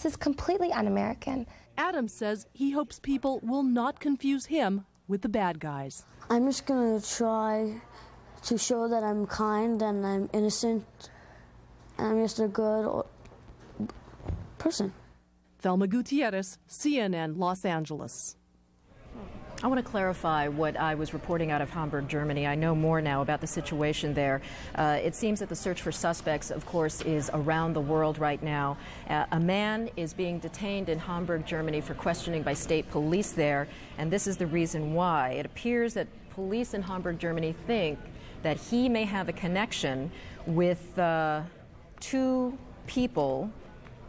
This is completely un-American. Adam says he hopes people will not confuse him with the bad guys. I'm just going to try to show that I'm kind and I'm innocent and I'm just a good person. Thelma Gutierrez, CNN, Los Angeles. I want to clarify what I was reporting out of Hamburg, Germany. I know more now about the situation there. It seems that the search for suspects, of course, is around the world right now. A man is being detained in Hamburg, Germany for questioning by state police there, and this is the reason why. It appears that police in Hamburg, Germany think that he may have a connection with two people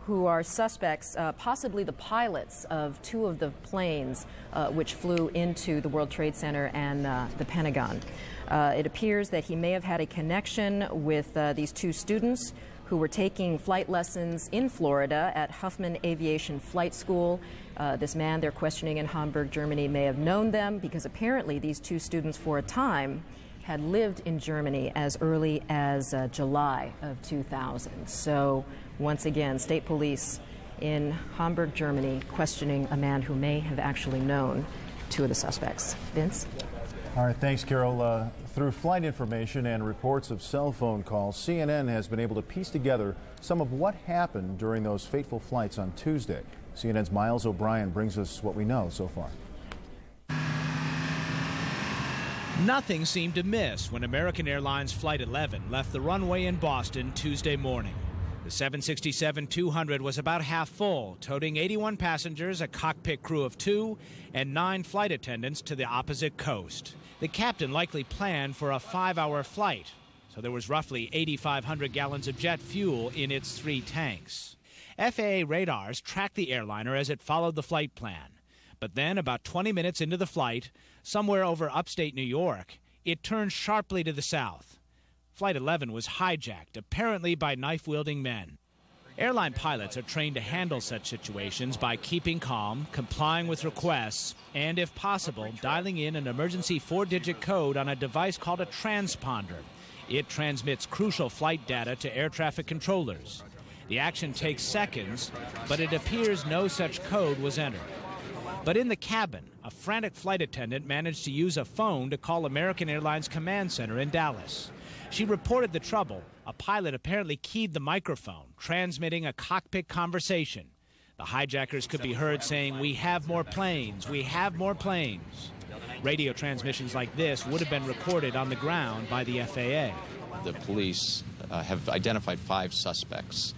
who are suspects, possibly the pilots of two of the planes which flew into the World Trade Center and the Pentagon. It appears that he may have had a connection with these two students who were taking flight lessons in Florida at Huffman Aviation Flight School. This man they're questioning in Hamburg, Germany, may have known them because apparently these two students for a time had lived in Germany as early as July of 2000. So once again, state police in Hamburg, Germany, questioning a man who may have actually known two of the suspects. Vince? All right, thanks, Carol. Through flight information and reports of cell phone calls, CNN has been able to piece together some of what happened during those fateful flights on Tuesday. CNN's Miles O'Brien brings us what we know so far. Nothing seemed amiss when American Airlines Flight 11 left the runway in Boston Tuesday morning. The 767-200 was about half full, toting 81 passengers, a cockpit crew of 2, and 9 flight attendants to the opposite coast. The captain likely planned for a 5-hour flight, so there was roughly 8,500 gallons of jet fuel in its 3 tanks. FAA radars tracked the airliner as it followed the flight plan. But then, about 20 minutes into the flight, somewhere over upstate New York, it turned sharply to the south. Flight 11 was hijacked, apparently by knife-wielding men. Airline pilots are trained to handle such situations by keeping calm, complying with requests, and, if possible, dialing in an emergency 4-digit code on a device called a transponder. It transmits crucial flight data to air traffic controllers. The action takes seconds, but it appears no such code was entered. But in the cabin, a frantic flight attendant managed to use a phone to call American Airlines Command Center in Dallas. She reported the trouble. A pilot apparently keyed the microphone, transmitting a cockpit conversation. The hijackers could be heard saying, "We have more planes, we have more planes." Radio transmissions like this would have been recorded on the ground by the FAA. The police have identified 5 suspects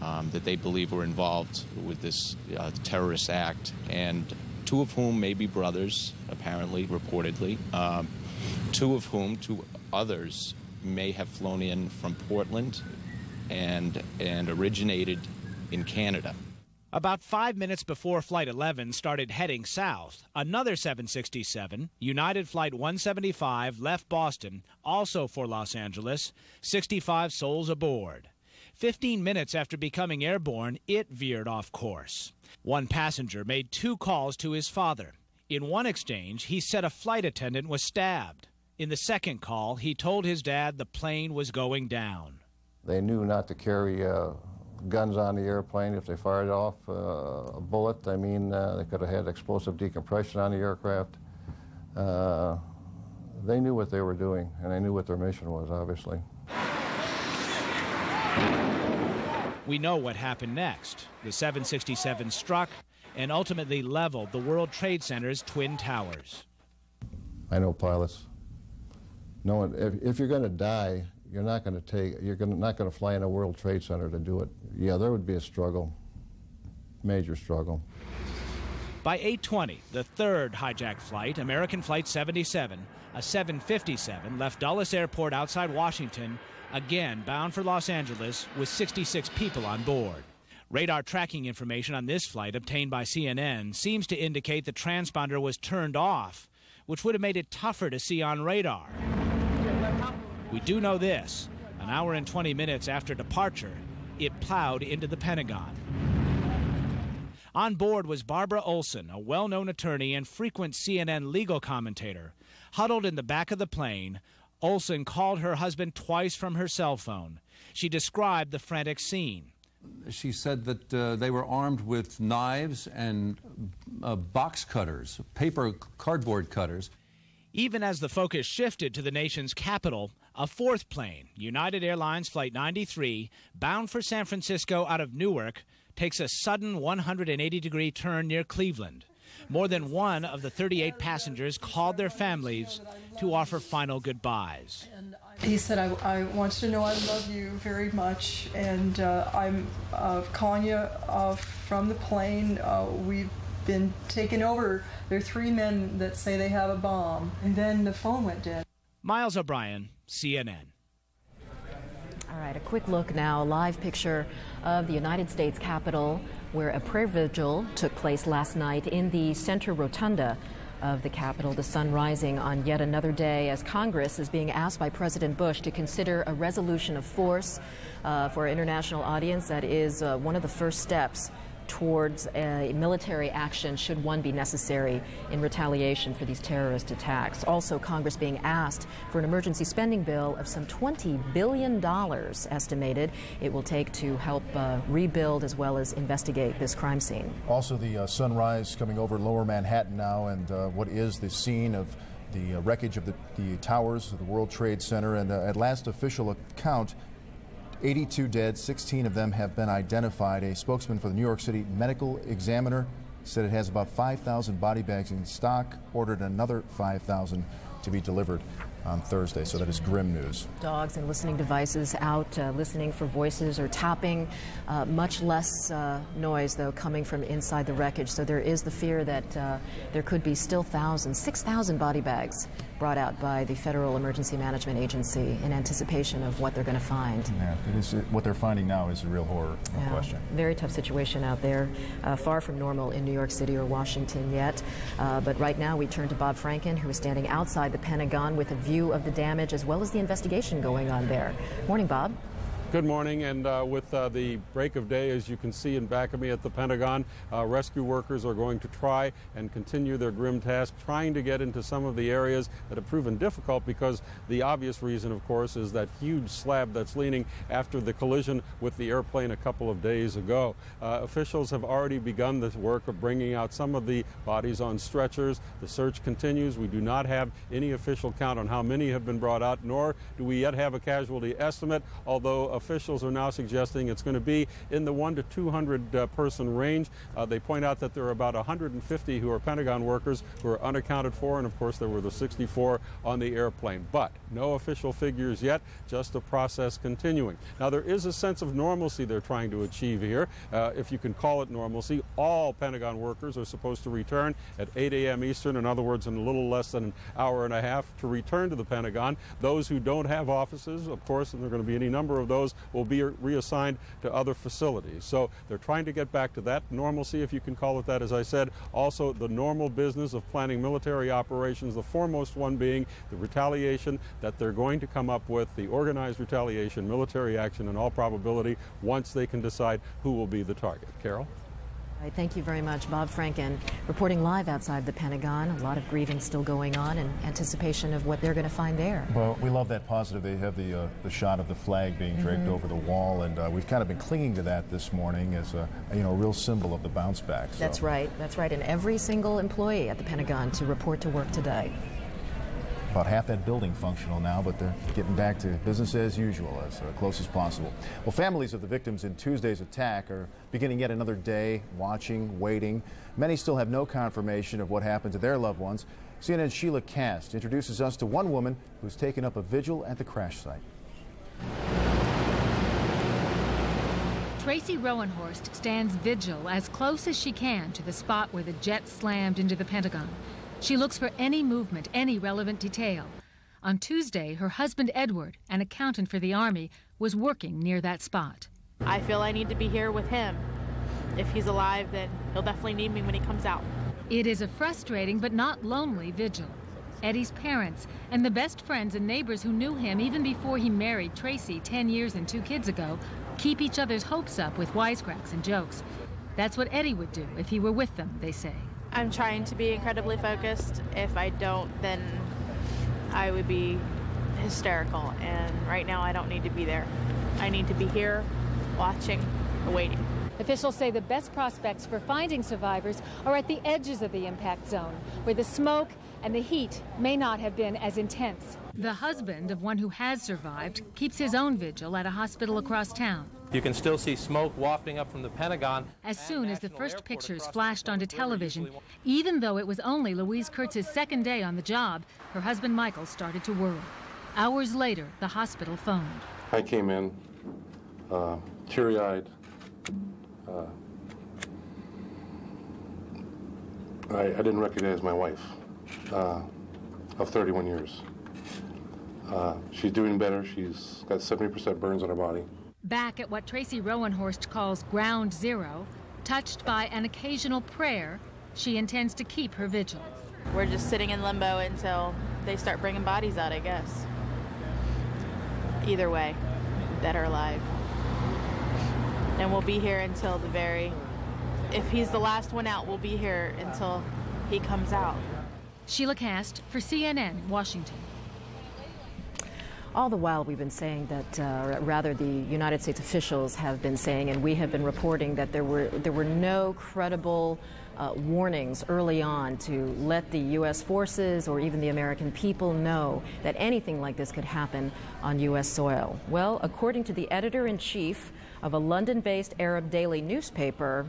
that they believe were involved with this terrorist act, and 2 of whom may be brothers, apparently, reportedly. 2 of whom, 2 others, may have flown in from Portland and originated in Canada. About 5 minutes before Flight 11 started heading south, another 767, United Flight 175, left Boston, also for Los Angeles, 65 souls aboard. 15 minutes after becoming airborne, it veered off course. One passenger made 2 calls to his father. In one exchange, he said a flight attendant was stabbed. In the second call, he told his dad the plane was going down. They knew not to carry guns on the airplane. If they fired off a bullet, they could have had explosive decompression on the aircraft. They knew what they were doing, and they knew what their mission was, obviously. We know what happened next. The 767 struck and ultimately leveled the World Trade Center's Twin Towers. I know pilots. No, if you're going to die, you're not going to fly in a World Trade Center to do it. Yeah, there would be a struggle, major struggle. By 8:20, the third hijacked flight, American Flight 77, a 757, left Dulles Airport outside Washington, again bound for Los Angeles with 66 people on board. Radar tracking information on this flight obtained by CNN seems to indicate the transponder was turned off, which would have made it tougher to see on radar. We do know this. An hour and 20 minutes after departure, it plowed into the Pentagon. On board was Barbara Olson, a well-known attorney and frequent CNN legal commentator. Huddled in the back of the plane, Olson called her husband twice from her cell phone. She described the frantic scene. She said that they were armed with knives and box cutters, cardboard cutters. Even as the focus shifted to the nation's capital, a fourth plane, United Airlines Flight 93, bound for San Francisco out of Newark, takes a sudden 180-degree turn near Cleveland. More than one of the 38 passengers called their families to offer final goodbyes. He said, I want you to know I love you very much, and I'm calling you from the plane. We've been taken over. There are 3 men that say they have a bomb. And then the phone went dead. Miles O'Brien, CNN. All right, a quick look now, a live picture of the United States Capitol, where a prayer vigil took place last night in the center rotunda of the Capitol, the sun rising on yet another day as Congress is being asked by President Bush to consider a resolution of force for an international audience. That is one of the first steps towards a military action should one be necessary in retaliation for these terrorist attacks. Also, Congress being asked for an emergency spending bill of some $20 billion estimated it will take to help rebuild as well as investigate this crime scene. Also, the sunrise coming over Lower Manhattan now, and what is the scene of the wreckage of the towers of the World Trade Center, and at last official account, 82 dead, 16 of them have been identified. A spokesman for the New York City Medical Examiner said it has about 5,000 body bags in stock, ordered another 5,000 to be delivered on Thursday, so that is grim news. Dogs and listening devices out, listening for voices or tapping. Much less noise, though, coming from inside the wreckage. So there is the fear that there could be still 6,000 body bags brought out by the Federal Emergency Management Agency in anticipation of what they're going to find. Yeah, what they're finding now is a real horror, no question. Very tough situation out there, far from normal in New York City or Washington yet. But right now we turn to Bob Franken, who is standing outside the Pentagon with a view of the damage as well as the investigation going on there. Morning, Bob. Good morning, and with the break of day, as you can see in back of me at the Pentagon, rescue workers are going to try and continue their grim task, trying to get into some of the areas that have proven difficult because the obvious reason, of course, is that huge slab that's leaning after the collision with the airplane a couple of days ago. Officials have already begun the work of bringing out some of the bodies on stretchers. The search continues. We do not have any official count on how many have been brought out, nor do we yet have a casualty estimate, although officials are now suggesting it's going to be in the 100 to 200 person range. They point out that there are about 150 who are Pentagon workers who are unaccounted for, and of course there were the 64 on the airplane. But no official figures yet, just a process continuing. Now there is a sense of normalcy they're trying to achieve here, if you can call it normalcy. All Pentagon workers are supposed to return at 8 a.m. Eastern, in other words, in a little less than an hour and a half to return to the Pentagon. Those who don't have offices, of course, and there are going to be any number of those, will be reassigned to other facilities. So they're trying to get back to that normalcy, if you can call it that, as I said. Also, the normal business of planning military operations, the foremost one being the retaliation that they're going to come up with, the organized retaliation, military action in all probability, once they can decide who will be the target. Carol? Thank you very much. Bob Franken reporting live outside the Pentagon. A lot of grieving still going on in anticipation of what they're going to find there. Well, we love that positive. They have the shot of the flag being draped over the wall, and we've kind of been clinging to that this morning as a real symbol of the bounce back. So. That's right. That's right. And every single employee at the Pentagon to report to work today. About half that building functional now, but they're getting back to business as usual, as close as possible. Well, families of the victims in Tuesday's attack are beginning yet another day, watching, waiting. Many still have no confirmation of what happened to their loved ones. CNN's Sheila Cast introduces us to one woman who's taken up a vigil at the crash site. Tracy Rowenhorst stands vigil as close as she can to the spot where the jet slammed into the Pentagon. She looks for any movement, any relevant detail. On Tuesday, her husband Edward, an accountant for the Army, was working near that spot. I feel I need to be here with him. If he's alive, then he'll definitely need me when he comes out. It is a frustrating but not lonely vigil. Eddie's parents and the best friends and neighbors who knew him even before he married Tracy 10 years and 2 kids ago keep each other's hopes up with wisecracks and jokes. That's what Eddie would do if he were with them, they say. I'm trying to be incredibly focused. If I don't, then I would be hysterical. And right now I don't need to be there. I need to be here watching awaiting. Officials say the best prospects for finding survivors are at the edges of the impact zone, where the smoke and the heat may not have been as intense. The husband of one who has survived keeps his own vigil at a hospital across town. You can still see smoke wafting up from the Pentagon. As soon as the first pictures flashed onto television, even though it was only Louise Kurtz's second day on the job, her husband Michael started to worry. Hours later, the hospital phoned. I came in teary-eyed. I didn't recognize my wife of 31 years. She's doing better. She's got 70% burns on her body. Back at what Tracy Rowenhorst calls ground zero, touched by an occasional prayer, she intends to keep her vigil. We're just sitting in limbo until they start bringing bodies out, I guess. Either way, dead or alive. And we'll be here until the very... If he's the last one out, we'll be here until he comes out. Sheila Cast for CNN, Washington. All the while we've been saying that, rather the United States officials have been saying, and we have been reporting that there were no credible warnings early on to let the U.S. forces or even the American people know that anything like this could happen on U.S. soil. Well, according to the editor-in-chief of a London-based Arab daily newspaper,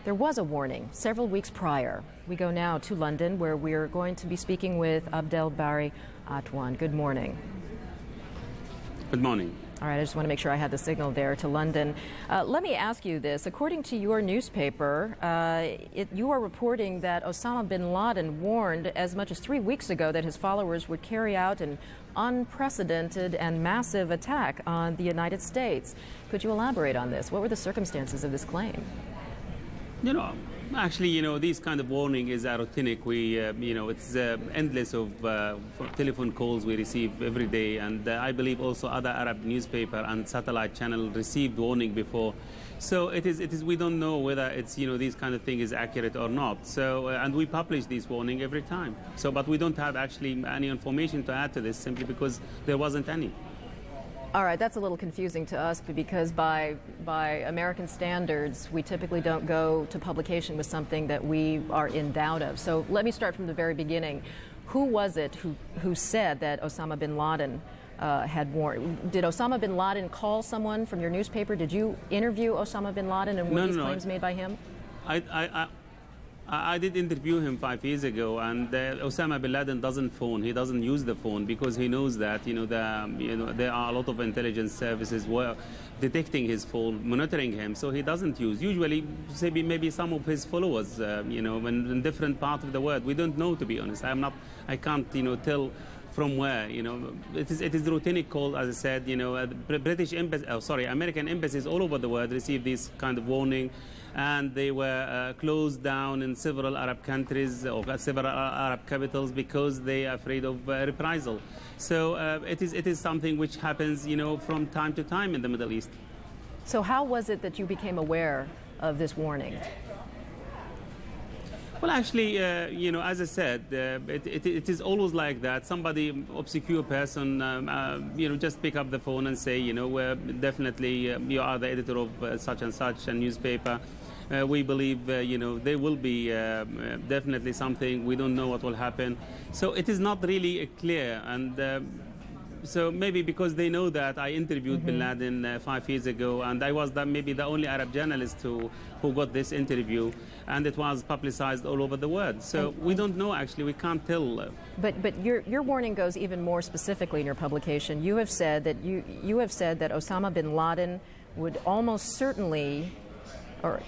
there was a warning several weeks prior. We go now to London, where we're going to be speaking with Abdel Bari Atwan. Good morning. Good morning. All right, I just want to make sure I had the signal there to London. Let me ask you this. According to your newspaper, you are reporting that Osama bin Laden warned as much as 3 weeks ago that his followers would carry out an unprecedented and massive attack on the United States. Could you elaborate on this? What were the circumstances of this claim? You know, actually, you know, these kind of warning is routinic. We, you know, it's endless of telephone calls we receive every day, and I believe also other Arab newspaper and satellite channel received warning before. So it is. We don't know whether it's, you know, these kind of thing is accurate or not. So and we publish this warning every time. So, but we don't have actually any information to add to this simply because there wasn't any. All right, that's a little confusing to us because by American standards, we typically don't go to publication with something that we are in doubt of. So let me start from the very beginning. Who was it who said that Osama bin Laden had warned? Did Osama bin Laden call someone from your newspaper? Did you interview Osama bin Laden and were these claims made by him? I did interview him 5 years ago, and Osama bin Laden doesn't phone. He doesn't use the phone because he knows that there are a lot of intelligence services detecting his phone, monitoring him. So he doesn't use. Usually, maybe some of his followers, in different parts of the world. We don't know, to be honest. I can't, tell from where. It is routine call, as I said. British embassy, American embassies all over the world receive this kind of warning. And they were closed down in several Arab countries or several Arab capitals because they are afraid of reprisal. So it is something which happens, from time to time in the Middle East. So how was it that you became aware of this warning? Well, actually, as I said, it is always like that. Somebody, obscure person, just pick up the phone and say, definitely you are the editor of such and such a newspaper. We believe, there will be definitely something. We don't know what will happen. So it is not really clear. And so maybe because they know that I interviewed bin Laden 5 years ago, and I was maybe the only Arab journalist who got this interview, and it was publicized all over the world. So we don't know, actually. We can't tell. But your warning goes even more specifically in your publication. You have said that you have said that Osama bin Laden would almost certainly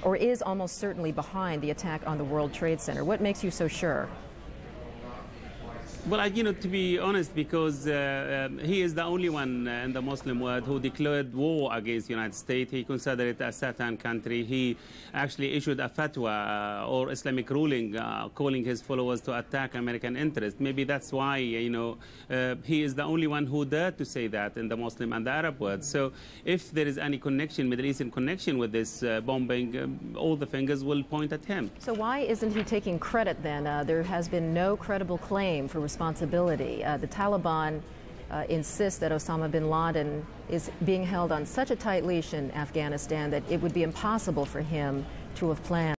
or is almost certainly behind the attack on the World Trade Center. What makes you so sure? Well, to be honest, because he is the only one in the Muslim world who declared war against the United States. He considered it a Satan country. He actually issued a fatwa or Islamic ruling calling his followers to attack American interests. Maybe that's why, he is the only one who dared to say that in the Muslim and the Arab world. So if there is any connection, Middle Eastern connection with this bombing, all the fingers will point at him. So why isn't he taking credit then? There has been no credible claim for responsibility. The Taliban insists that Osama bin Laden is being held on such a tight leash in Afghanistan that it would be impossible for him to have planned.